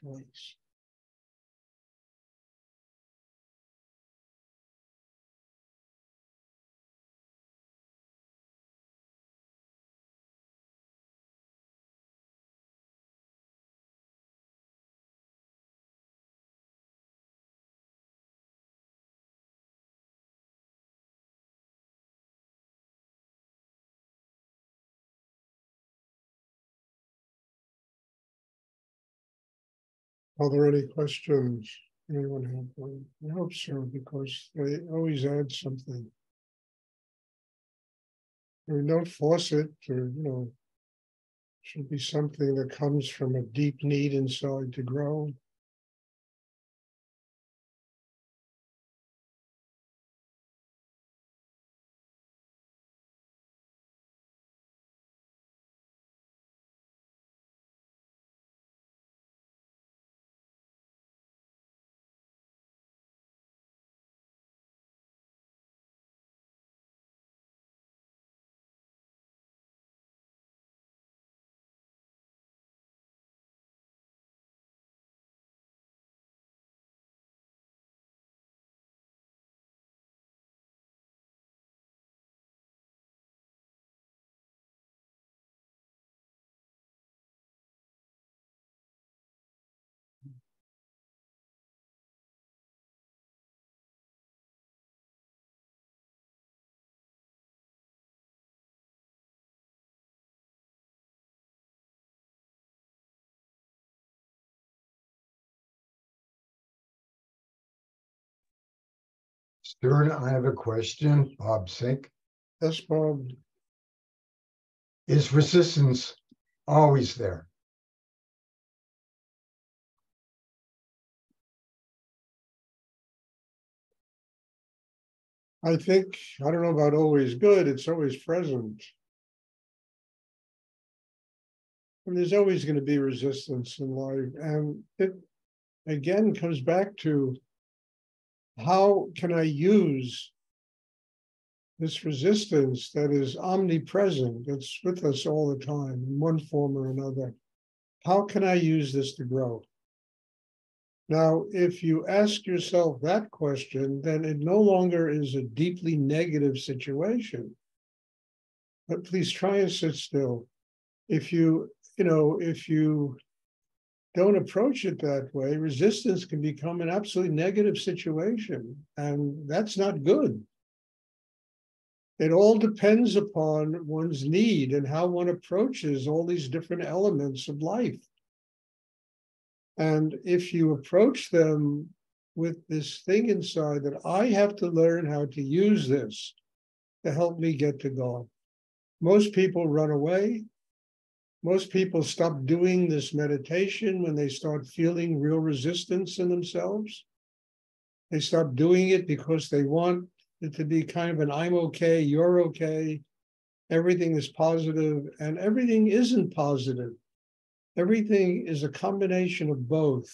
place. Are there any questions? Anyone have one? I hope so, because they always add something. I mean, don't force it, or, should be something that comes from a deep need inside to grow. Stuart, I have a question. Bob Sink. Yes, Bob. Is resistance always there? I think, I don't know about always good, it's always present. And there's always going to be resistance in life. And it, again, comes back to how can I use this resistance that is omnipresent, that's with us all the time in one form or another? How can I use this to grow? Now, if you ask yourself that question, then it no longer is a deeply negative situation. But please try and sit still. If you don't approach it that way, resistance can become an absolutely negative situation, and that's not good. It all depends upon one's need and how one approaches all these different elements of life. And if you approach them with this thing inside that I have to learn how to use this to help me get to God. Most people run away. Most people stop doing this meditation when they start feeling real resistance in themselves. They stop doing it because they want it to be kind of an I'm okay, you're okay, everything is positive, and everything isn't positive. Everything is a combination of both.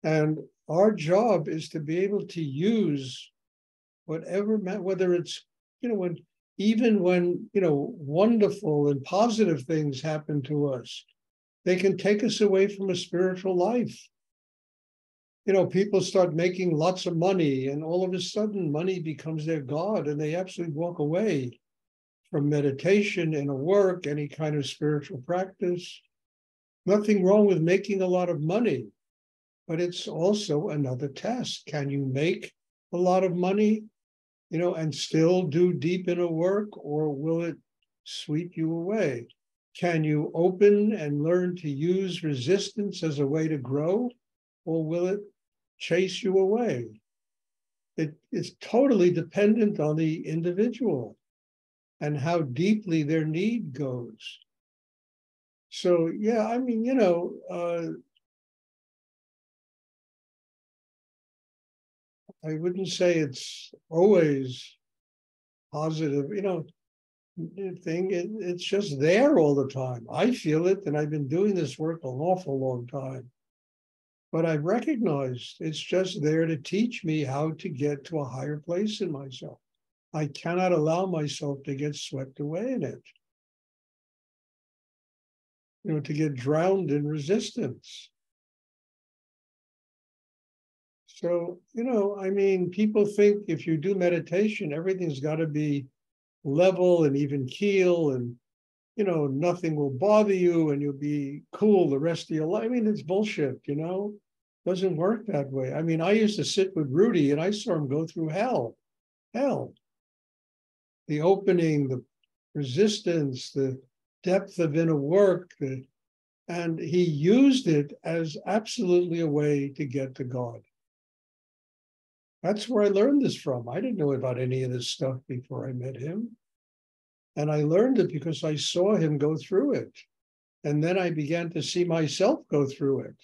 And our job is to be able to use whatever, whether it's, even when, wonderful and positive things happen to us, they can take us away from a spiritual life. People start making lots of money, and all of a sudden money becomes their God, and they absolutely walk away from meditation, inner work, any kind of spiritual practice. Nothing wrong with making a lot of money, but it's also another test. Can you make a lot of money, and still do deep inner work, or will it sweep you away? Can you open and learn to use resistance as a way to grow, or will it chase you away? It is totally dependent on the individual and how deeply their need goes. So, yeah, I mean, I wouldn't say it's always positive, it's just there all the time. I feel it, and I've been doing this work an awful long time. But I've recognized it's just there to teach me how to get to a higher place in myself. I cannot allow myself to get swept away in it, to get drowned in resistance. So, I mean, people think if you do meditation, everything's got to be level and even keel, and, nothing will bother you and you'll be cool the rest of your life. I mean, it's bullshit. Doesn't work that way. I mean, I used to sit with Rudy and I saw him go through hell. The opening, the resistance, the depth of inner work, and he used it as absolutely a way to get to God. That's where I learned this from. I didn't know about any of this stuff before I met him. And I learned it because I saw him go through it. And then I began to see myself go through it.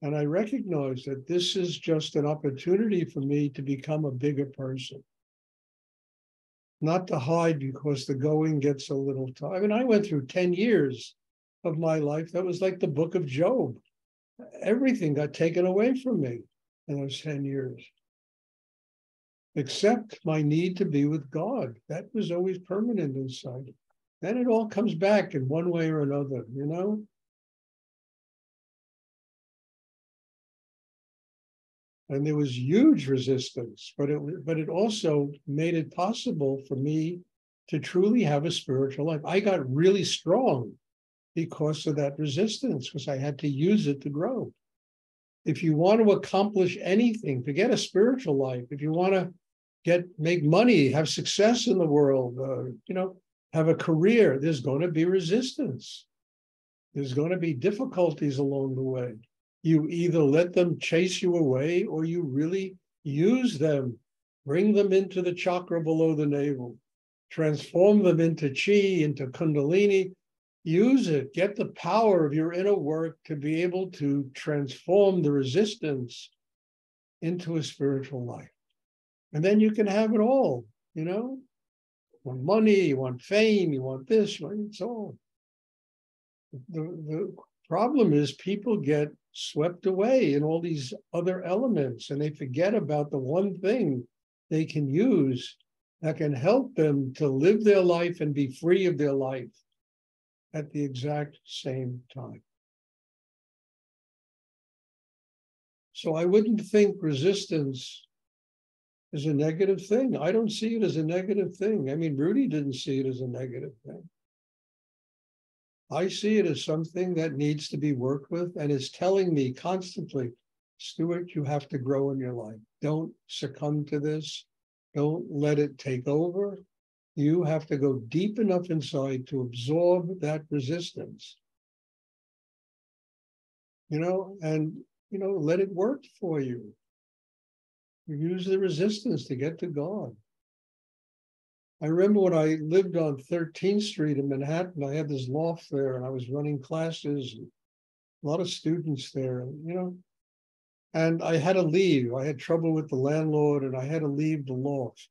And I recognized that this is just an opportunity for me to become a bigger person. Not to hide because the going gets a little tough. I mean, I went through 10 years of my life. That was like the book of Job. Everything got taken away from me in those 10 years, except my need to be with God. That was always permanent inside. Then it all comes back in one way or another, And there was huge resistance, but it also made it possible for me to truly have a spiritual life. I got really strong because of that resistance, because I had to use it to grow. If you want to accomplish anything, forget a spiritual life. If you want to make money, have success in the world, have a career, there's going to be resistance. There's going to be difficulties along the way. You either let them chase you away or you really use them, bring them into the chakra below the navel, transform them into chi, into kundalini, use it, get the power of your inner work to be able to transform the resistance into a spiritual life. And then you can have it all, You want money, you want fame, you want this, it's all. The problem is people get swept away in all these other elements and they forget about the one thing they can use that can help them to live their life and be free of their life at the exact same time. So I wouldn't think resistance is a negative thing. I don't see it as a negative thing. I mean, Rudy didn't see it as a negative thing. I see it as something that needs to be worked with and is telling me constantly, Stuart, you have to grow in your life. Don't succumb to this. Don't let it take over. You have to go deep enough inside to absorb that resistance, and, let it work for you. Use the resistance to get to God. I remember when I lived on 13th Street in Manhattan, I had this loft there and I was running classes, and a lot of students there, and I had to leave. I had trouble with the landlord and I had to leave the loft.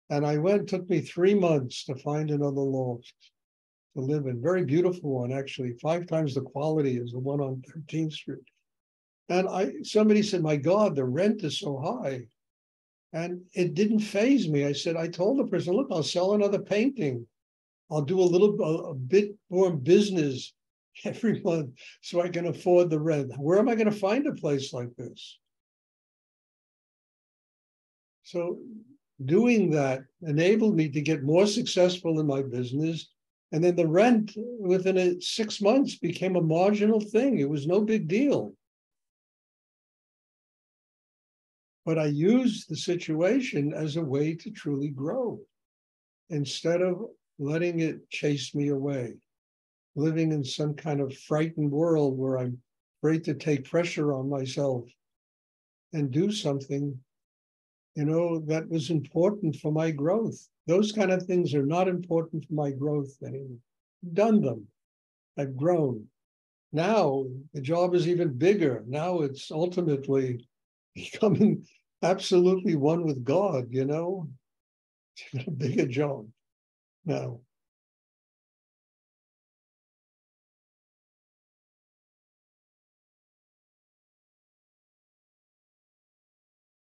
And it took me 3 months to find another loft to live in. Very beautiful one, actually, 5 times the quality as the one on 13th Street. And somebody said, my God, the rent is so high. And it didn't faze me. I told the person, look, I'll sell another painting. I'll do a bit more business every month so I can afford the rent. Where am I going to find a place like this? So doing that enabled me to get more successful in my business. And then the rent within 6 months became a marginal thing. It was no big deal. But I used the situation as a way to truly grow instead of letting it chase me away, living in some kind of frightened world where I'm afraid to take pressure on myself and do something, that was important for my growth. Those kind of things are not important for my growth anymore. I've done them. I've grown. Now the job is even bigger. Now it's ultimately becoming absolutely one with God, It's a bigger job now.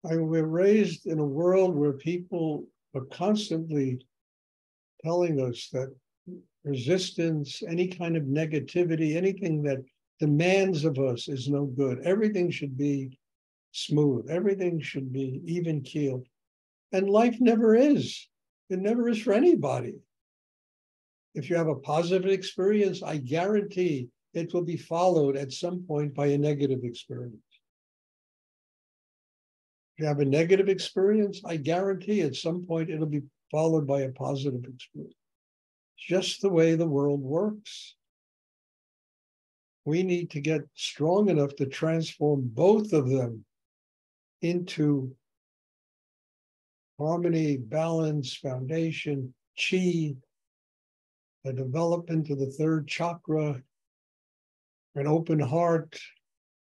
We're raised in a world where people are constantly telling us that resistance, any kind of negativity, anything that demands of us is no good. Everything should be smooth. Everything should be even keeled. And life never is. It never is for anybody. If you have a positive experience, I guarantee it will be followed at some point by a negative experience. If you have a negative experience, I guarantee at some point it'll be followed by a positive experience. It's just the way the world works. We need to get strong enough to transform both of them into harmony, balance, foundation, chi, a development of the third chakra, an open heart,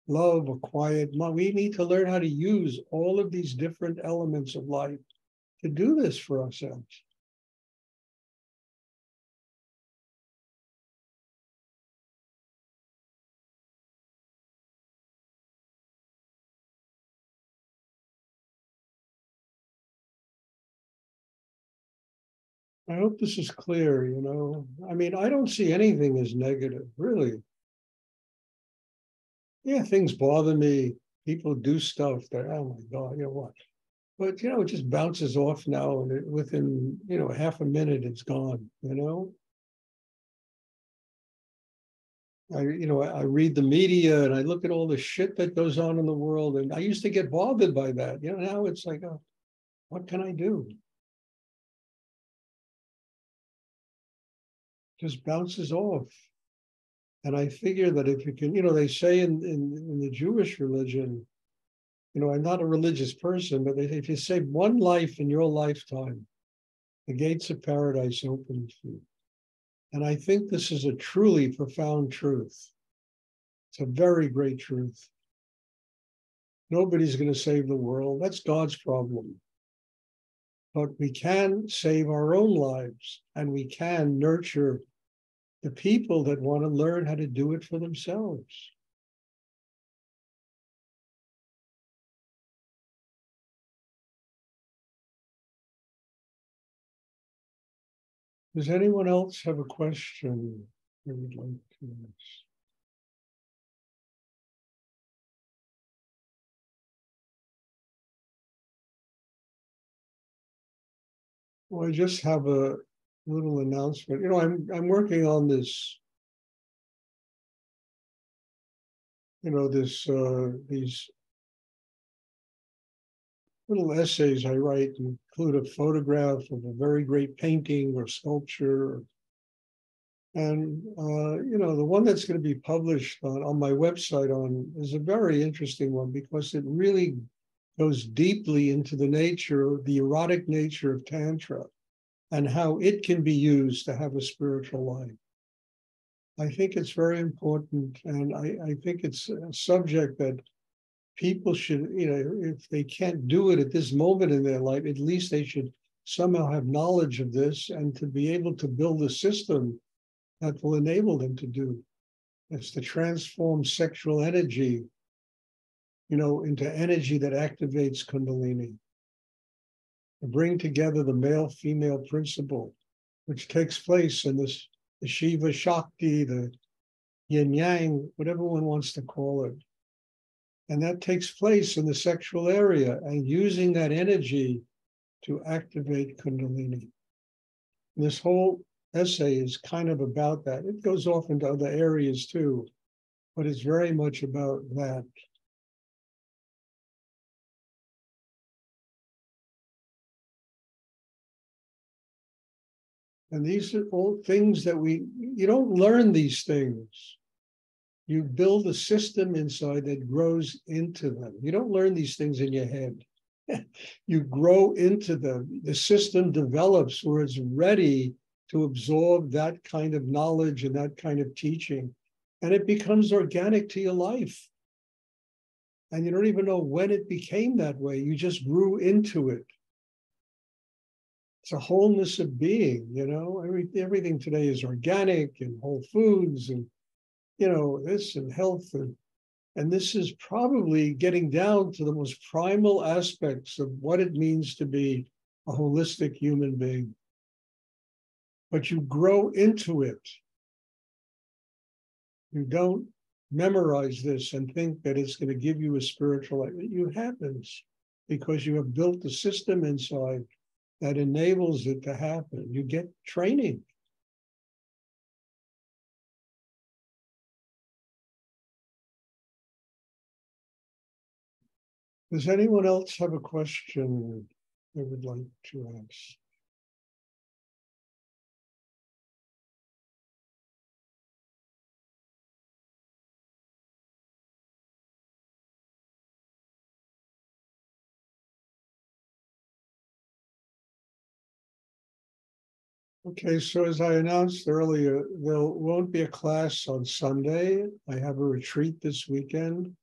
love, a quiet mind. We need to learn how to use all of these different elements of life to do this for ourselves. I hope this is clear, you know. I mean, I don't see anything as negative, really. Yeah, things bother me. People do stuff that, oh my God, you know what? But, you know, it just bounces off now, and within, you know, half a minute, it's gone, you know? I read the media and I look at all the shit that goes on in the world, and I used to get bothered by that. You know, now it's like, oh, what can I do? Just bounces off. And I figure that if you can, you know, they say in the Jewish religion, you know, I'm not a religious person, but if you save one life in your lifetime, the gates of paradise open for you. And I think this is a truly profound truth. It's a very great truth. Nobody's going to save the world. That's God's problem. But we can save our own lives, and we can nurture the people that want to learn how to do it for themselves. Does anyone else have a question they would like to ask? Well, I just have a little announcement. You know, I'm working on this, you know, these little essays I write include a photograph of a very great painting or sculpture. And, you know, the one that's going to be published on my website is a very interesting one, because it really goes deeply into the erotic nature of Tantra and how it can be used to have a spiritual life. I think it's very important. And I think it's a subject that people should, you know, if they can't do it at this moment in their life, at least they should somehow have knowledge of this and to be able to build a system that will enable them to do. It's to transform sexual energy, you know, into energy that activates Kundalini. To bring together the male-female principle, which takes place in the Shiva Shakti, the yin yang, whatever one wants to call it. And that takes place in the sexual area, and using that energy to activate Kundalini. And this whole essay is kind of about that. It goes off into other areas too, but it's very much about that. And these are all things that you don't learn these things. You build a system inside that grows into them. You don't learn these things in your head. You grow into them. The system develops where it's ready to absorb that kind of knowledge and that kind of teaching. And it becomes organic to your life. And you don't even know when it became that way. You just grew into it. It's a wholeness of being, you know. Everything today is organic and whole foods and, you know, this and health. And this is probably getting down to the most primal aspects of what it means to be a holistic human being. But you grow into it. You don't memorize this and think that it's going to give you a spiritual life. It happens because you have built the system inside that enables it to happen. You get training. Does anyone else have a question they would like to ask? Okay, so as I announced earlier, there won't be a class on Sunday. I have a retreat this weekend.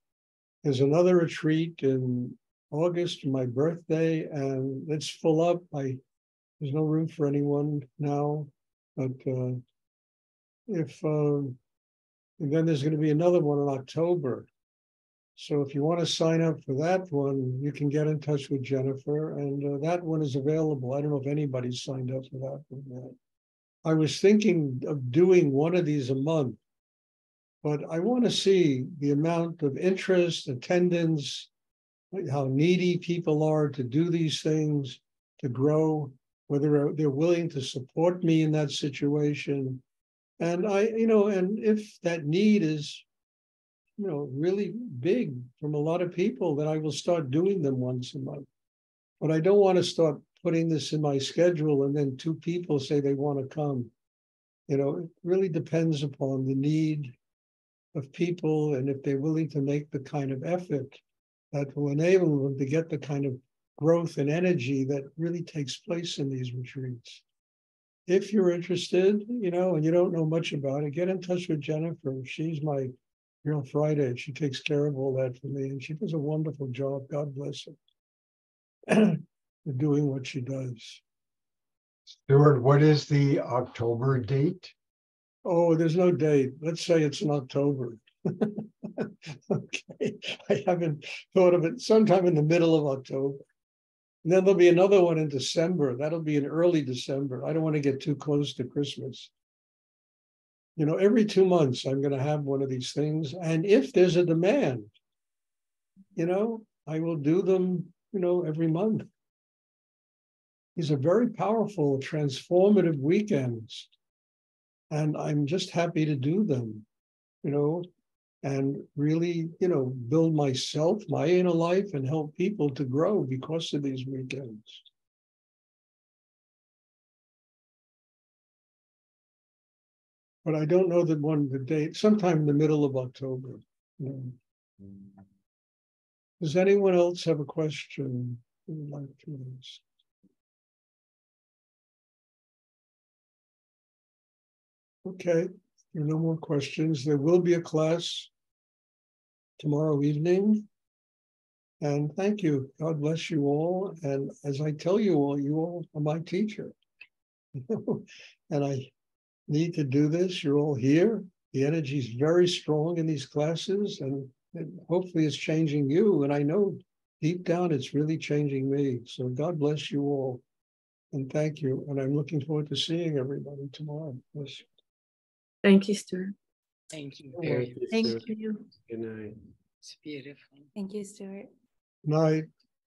There's another retreat in August, my birthday, and it's full up. There's no room for anyone now, but and then there's going to be another one in October. So if you want to sign up for that one, you can get in touch with Jennifer, and that one is available. I don't know if anybody's signed up for that one yet. I was thinking of doing one of these a month, but I want to see the amount of interest, attendance, how needy people are to do these things, to grow, whether they're willing to support me in that situation. And and if that need is, really big from a lot of people, then I will start doing them once a month. But I don't want to start putting this in my schedule and then 2 people say they want to come. It really depends upon the need of people and if they're willing to make the kind of effort that will enable them to get the kind of growth and energy that really takes place in these retreats. If you're interested, and you don't know much about it, get in touch with Jennifer. She's my Girl Friday. She takes care of all that for me, and she does a wonderful job. God bless her for doing what she does. Stuart, what is the October date? Oh, there's no date. Let's say it's in October. Okay, I haven't thought of it. Sometime in the middle of October. And then there'll be another one in December. That'll be in early December. I don't want to get too close to Christmas. Every 2 months, I'm going to have one of these things. And if there's a demand, I will do them, every month. These are very powerful, transformative weekends. And I'm just happy to do them, and really, build myself, my inner life, and help people to grow because of these weekends. But I don't know the date, sometime in the middle of October. Does anyone else have a question they would like to ask? Okay, there are no more questions. There will be a class tomorrow evening. And thank you. God bless you all. And as I tell you all are my teacher. And I need to do this. You're all here. The energy is very strong in these classes, and hopefully it's changing you. And I know deep down it's really changing me. So God bless you all. And thank you. And I'm looking forward to seeing everybody tomorrow. Yes. Thank you, Stuart. Thank you. Thank you. Good night. It's beautiful. Thank you, Stuart. Night.